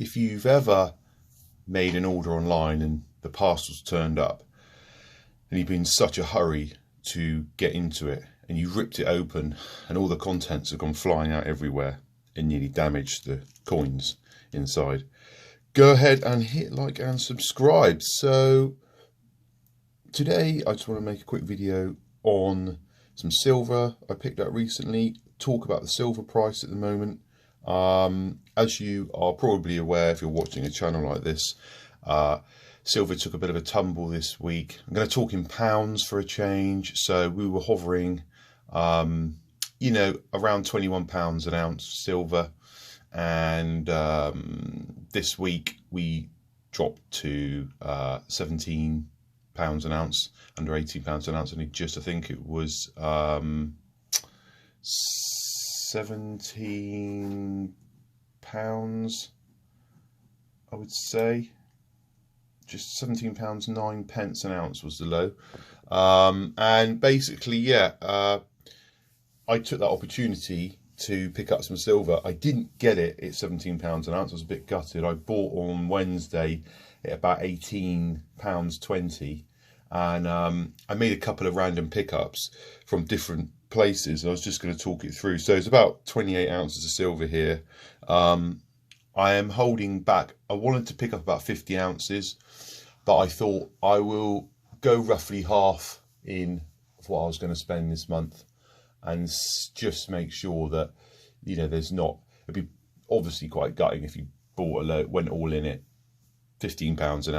if you've ever made an order online and the parcel's turned up and you've been in such a hurry to get into it and you ripped it open and all the contents have gone flying out everywhere and nearly damaged the coins inside, go ahead and hit like and subscribe. So today I just want to make a quick video on some silver I picked up recently, talk about the silver price at the moment. As you are probably aware if you're watching a channel like this, silver took a bit of a tumble this week. I'm going to talk in pounds for a change. So we were hovering, around £21 an ounce silver, and this week we dropped to £17 an ounce, under £18 an ounce, and I think it was £17, I would say. Just £17 9 pence an ounce was the low. And basically, I took that opportunity to pick up some silver. I didn't get it at £17 an ounce. I was a bit gutted. I bought on Wednesday at about £18.20, and I made a couple of random pickups from different places. I was just going to talk it through. So it's about 28 ounces of silver here. I am holding back. I wanted to pick up about 50 ounces, but I thought I will go roughly half in of what I was going to spend this month, and just make sure that, there's not, it'd be obviously quite gutting if you bought a load, went all in it, £18 an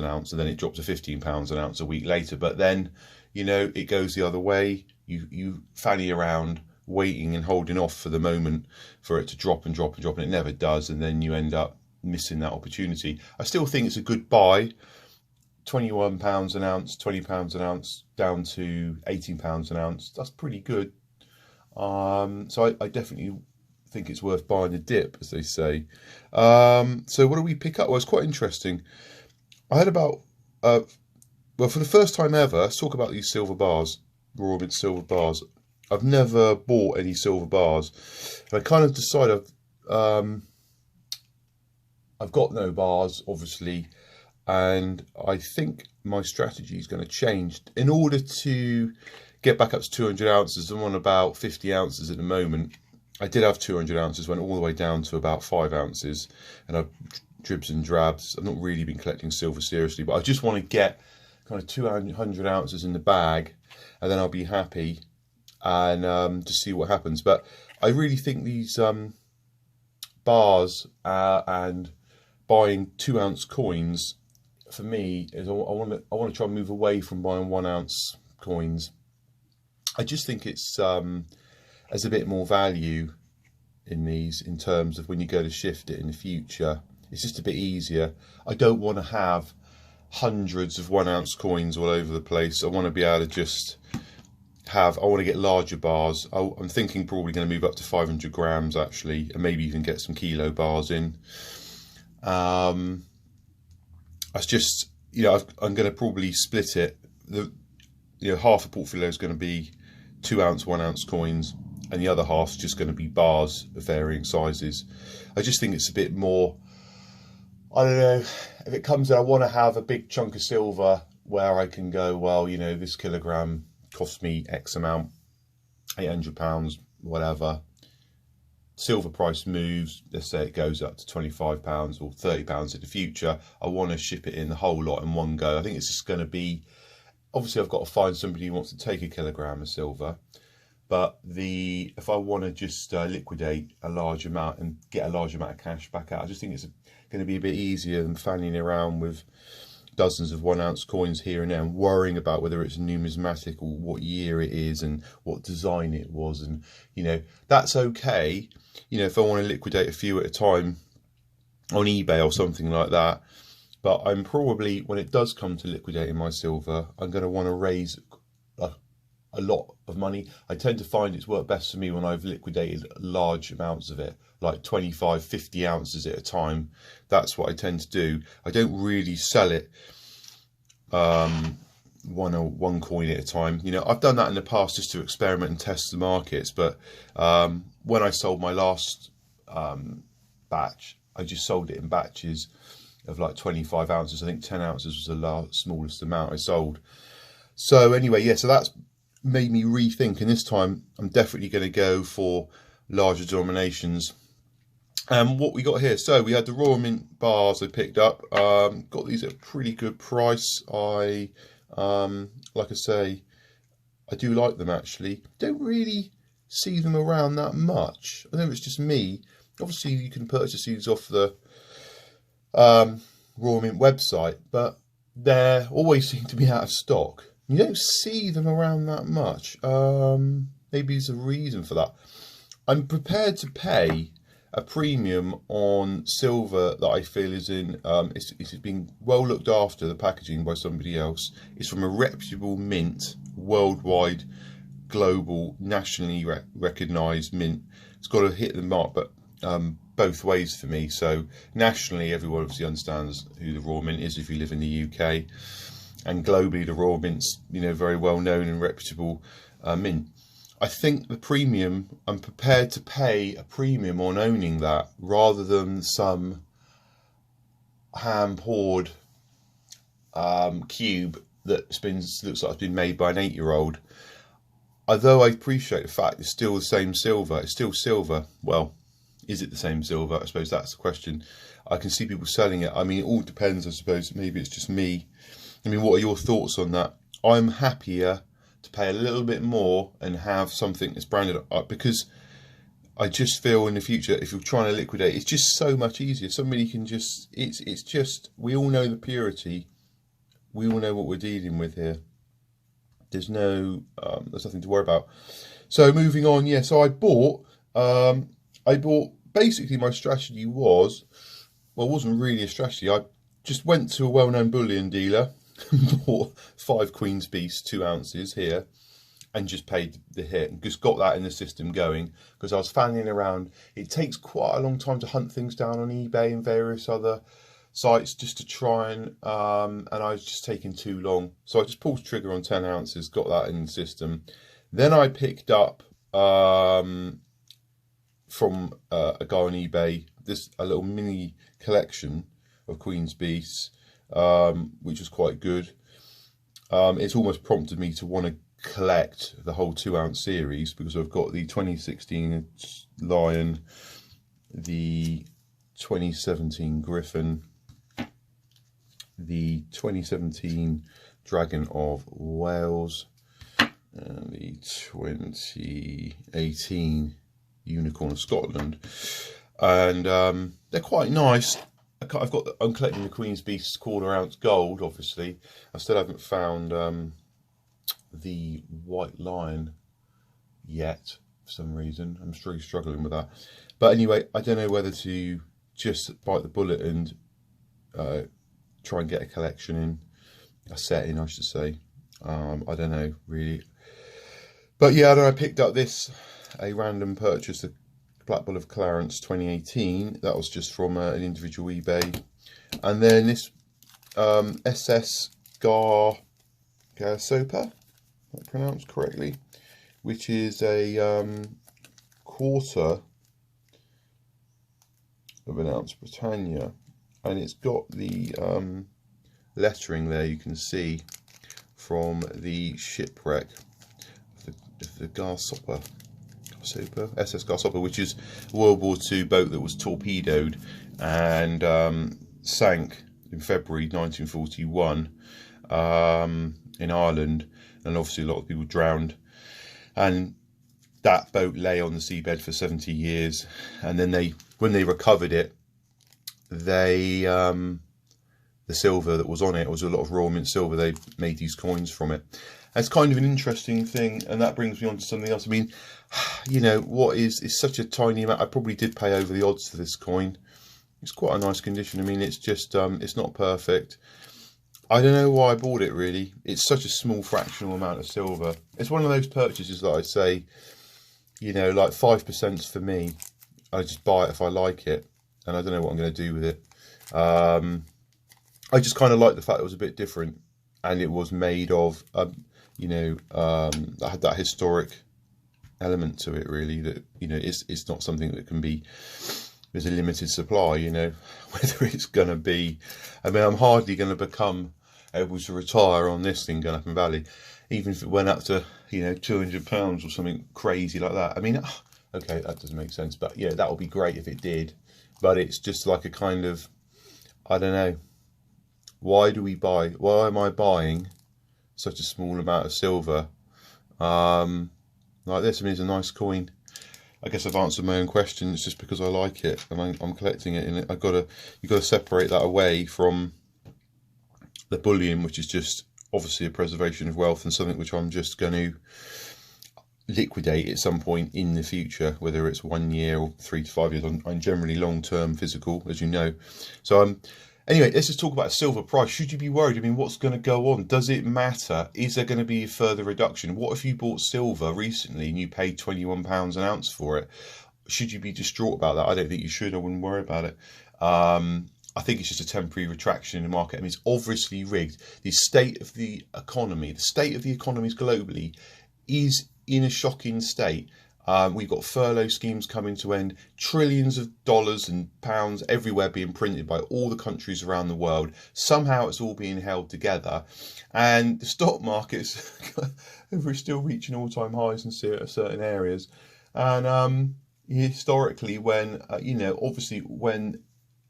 ounce, and then it dropped to £15 an ounce a week later. But then, it goes the other way. You fanny around waiting and holding off for the moment for it to drop and drop and drop, and it never does, and then you end up missing that opportunity. I still think it's a good buy. £21 an ounce, £20 an ounce, down to £18 an ounce. That's pretty good. So I definitely think it's worth buying a dip, as they say. So what do we pick up? Well, it's quite interesting. I had about, for the first time ever, let's talk about these silver bars, raw mint silver bars. I've never bought any silver bars, and I kind of decided I've got no bars, obviously, and I think my strategy is going to change. In order to get back up to 200 ounces, I'm on about 50 ounces at the moment. I did have 200 ounces, went all the way down to about 5 ounces, and I've dribs and drabs. I've not really been collecting silver seriously, but I just want to get kind of 200 ounces in the bag, and then I'll be happy, and just see what happens. But I really think these bars and buying 2 ounce coins, for me, is I want to try and move away from buying 1 ounce coins. I just think it's there's a bit more value in these, in terms of when you go to shift it in the future. It's just a bit easier. I don't want to have hundreds of 1 ounce coins all over the place. I want to be able to just I want to get larger bars. I'm thinking probably going to move up to 500 grams actually, and maybe even get some kilo bars in. That's just, I'm going to probably split it. Half a portfolio is going to be 2 ounce, 1 ounce coins, and the other half is just going to be bars of varying sizes. I just think it's a bit more, I don't know, if it comes in, I want to have a big chunk of silver where I can go, well, this kilogram cost me X amount, £800, whatever. Silver price moves, let's say it goes up to £25 or £30 in the future. I want to ship it in the whole lot in one go. I think it's just going to be, obviously I've got to find somebody who wants to take a kilogram of silver, but if I want to just liquidate a large amount and get a large amount of cash back out, I just think it's going to be a bit easier than fanning around with dozens of 1 ounce coins here and there and worrying about whether it's numismatic or what year it is and what design it was. And that's okay, if I want to liquidate a few at a time on eBay or something like that. But I'm probably, when it does come to liquidating my silver, I'm going to want to raise a lot of money. I tend to find it's worked best for me when I've liquidated large amounts of it, like 25, 50 ounces at a time. That's what I tend to do. I don't really sell it one coin at a time. I've done that in the past just to experiment and test the markets, but when I sold my last batch, I just sold it in batches of like 25 ounces. I think 10 ounces was the smallest amount I sold. So anyway, yeah, so that's made me rethink, and this time I'm definitely going to go for larger denominations. What we got here, so we had the Royal Mint bars I picked up. Got these at a pretty good price. Like I say, I do like them actually. Don't really see them around that much. I know it's just me. Obviously you can purchase these off the Royal Mint website, but they always seem to be out of stock. You don't see them around that much. Maybe there's a reason for that. I'm prepared to pay a premium on silver that I feel is in, it's been well looked after, the packaging, by somebody else. It's from a reputable mint, worldwide, global, nationally recognised mint. It's got to hit the mark, but both ways for me. So nationally, everyone obviously understands who the Royal Mint is if you live in the UK, and globally, the Royal Mint's, you know, very well known and reputable mint. I think the premium, I'm prepared to pay a premium on owning that rather than some hand-poured cube that looks like it's been made by an 8-year-old. Although I appreciate the fact it's still the same silver, it's still silver. Well, is it the same silver? I suppose that's the question. I can see people selling it. I mean, it all depends, I suppose. Maybe it's just me. I mean, what are your thoughts on that? I'm happier to pay a little bit more and have something that's branded up, because I just feel in the future, if you're trying to liquidate, it's just so much easier. Somebody can just, it's just, we all know the purity, we all know what we're dealing with here. There's nothing to worry about. So moving on, yeah, so I bought basically, my strategy was, well, it wasn't really a strategy. I just went to a well-known bullion dealer, bought 5 Queen's Beasts, 2 ounces here, and just paid the hit and just got that in the system going, because I was fanning around. It takes quite a long time to hunt things down on eBay and various other sites just to try and I was just taking too long. So I just pulled the trigger on 10 ounces, got that in the system. Then I picked up from a guy on eBay a little mini collection of Queen's Beasts, which was quite good. It's almost prompted me to want to collect the whole 2 ounce series, because I've got the 2016 Lion, the 2017 Griffin, the 2017 Dragon of Wales, and the 2018 Unicorn of Scotland, and they're quite nice. I'm collecting the Queen's Beasts 1/4 ounce gold, obviously. I still haven't found the White Lion yet for some reason. I'm really struggling with that. But anyway, I don't know whether to just bite the bullet and try and get a collection in, a set in, I should say. I don't know really. But yeah, I picked up a random purchase, the Black Bull of Clarence 2018. That was just from an individual eBay. And then this SS Garsopa, if I pronounced correctly, which is a 1/4 of an ounce Britannia, and it's got the lettering there, you can see, from the shipwreck of the Garsopa, SS Garsopa, which is a World War II boat that was torpedoed and sank in February 1941 in Ireland, and obviously a lot of people drowned, and that boat lay on the seabed for 70 years, and then when they recovered it, the silver that was on it was a lot of Royal Mint silver. They made these coins from it. That's kind of an interesting thing, and that brings me on to something else. I mean, you know, it's such a tiny amount. I probably did pay over the odds for this coin. It's quite a nice condition. I mean, it's just it's not perfect. I don't know why I bought it, really. It's such a small fractional amount of silver. It's one of those purchases that I say, you know, like 5% for me. I just buy it if I like it, and I don't know what I'm going to do with it. I just kind of like the fact it was a bit different, and it was made of, you know, that had that historic element to it, really. That, you know, it's not something that can be there's a limited supply, you know, whether it's going to be, I mean, I'm hardly going to become able to retire on this thing going up in Valley, even if it went up to, you know, £200 or something crazy like that. I mean, okay, that doesn't make sense, but yeah, that would be great if it did. But it's just like a kind of, I don't know, why am I buying such a small amount of silver like this? I mean, it's a nice coin. I guess I've answered my own question. It's just because I like it and I'm collecting it, and you've got to separate that away from the bullion, which is just obviously a preservation of wealth and something which I'm just going to liquidate at some point in the future, whether it's 1 year or 3 to 5 years. I'm generally long-term physical, as you know. So anyway, let's just talk about silver price. Should you be worried? I mean, what's going to go on? Does it matter? Is there going to be a further reduction? What if you bought silver recently and you paid £21 an ounce for it? Should you be distraught about that? I don't think you should. I wouldn't worry about it. I think it's just a temporary retraction in the market. I mean, it's obviously rigged. The state of the economies globally is in a shocking state. We've got furlough schemes coming to end, trillions of dollars and pounds everywhere being printed by all the countries around the world. Somehow it's all being held together, and the stock markets are still reaching all-time highs in certain areas. And historically, when obviously when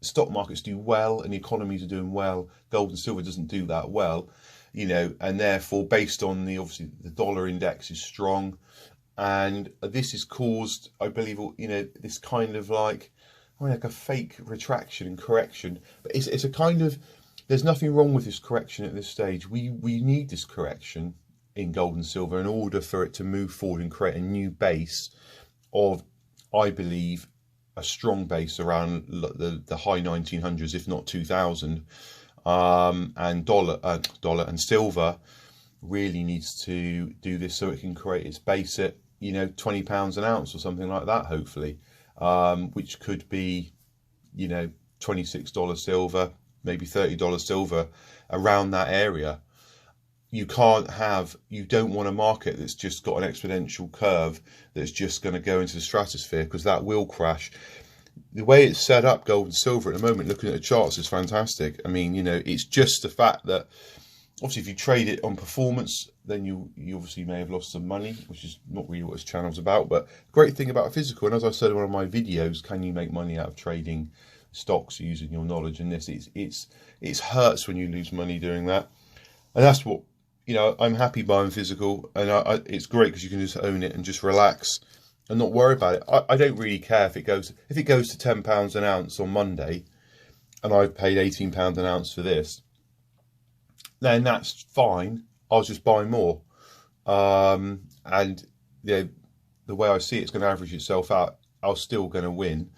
stock markets do well and the economies are doing well, gold and silver doesn't do that well, and therefore based on obviously the dollar index is strong. And this has caused, I believe, this kind of like a fake retraction and correction. But it's a kind of, there's nothing wrong with this correction at this stage. We need this correction in gold and silver in order for it to move forward and create a new base of, I believe, a strong base around the high 1900s, if not 2000. And dollar and silver really needs to do this so it can create its base at £20 an ounce or something like that, hopefully, which could be $26 silver, maybe $30 silver, around that area. You don't want a market that's just got an exponential curve that's just going to go into the stratosphere, because that will crash. The way it's set up, gold and silver at the moment, looking at the charts, is fantastic. I mean, it's just the fact that obviously if you trade it on performance, then you obviously may have lost some money, which is not really what this channel's about. But the great thing about physical, and as I said in one of my videos, can you make money out of trading stocks using your knowledge in this? It hurts when you lose money doing that, and that's what I'm happy buying physical, and it's great because you can just own it and just relax and not worry about it. I don't really care if it goes to £10 an ounce on Monday, and I've paid £18 an ounce for this. Then that's fine. I'll just buy more, and the way I see it's going to average itself out. I'm still going to win.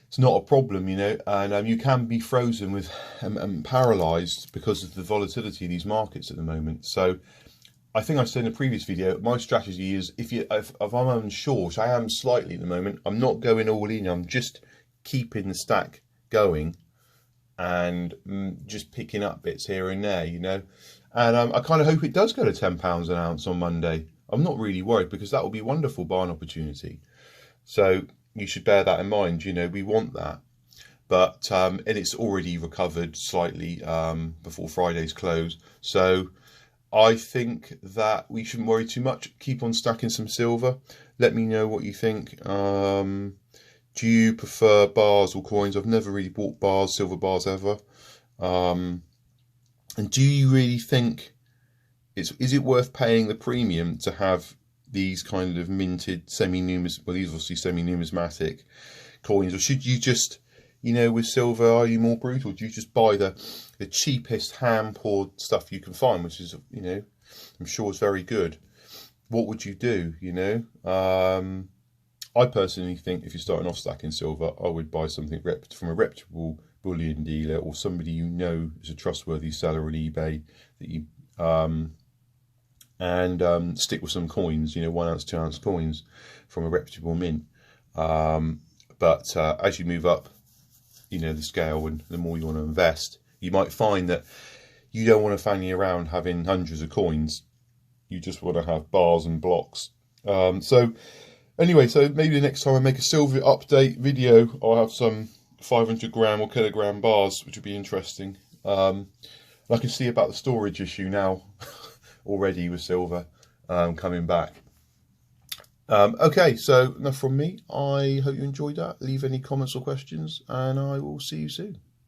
It's not a problem, and you can be frozen with and paralysed because of the volatility of these markets at the moment. So I think I said in a previous video, my strategy is if I'm unsure, which I am slightly at the moment, I'm not going all in. I'm just keeping the stack going and just picking up bits here and there, And I kind of hope it does go to £10 an ounce on Monday. I'm not really worried, because that will be a wonderful buying opportunity. So you should bear that in mind. We want that. But and it's already recovered slightly before Friday's close. So I think that we shouldn't worry too much. Keep on stacking some silver. Let me know what you think. Do you prefer bars or coins? I've never really bought silver bars ever. And do you really think is it worth paying the premium to have these kind of minted these obviously semi-numismatic coins, or should you just, with silver, are you more brutal? Do you just buy the cheapest hand-poured stuff you can find, which is, I'm sure is very good? What would you do? I personally think if you're starting off stacking silver, I would buy something from a reputable bullion dealer, or somebody is a trustworthy seller on eBay, that you and stick with some coins, 1 ounce, 2 ounce coins from a reputable mint. But as you move up, the scale, and the more you want to invest, you might find that you don't want to fanny around having hundreds of coins. You just want to have bars and blocks. So Anyway, so maybe the next time I make a silver update video, I'll have some 500 gram or kilogram bars, which would be interesting. I can see about the storage issue now already with silver coming back. Okay, so enough from me. I hope you enjoyed that. Leave any comments or questions, and I will see you soon.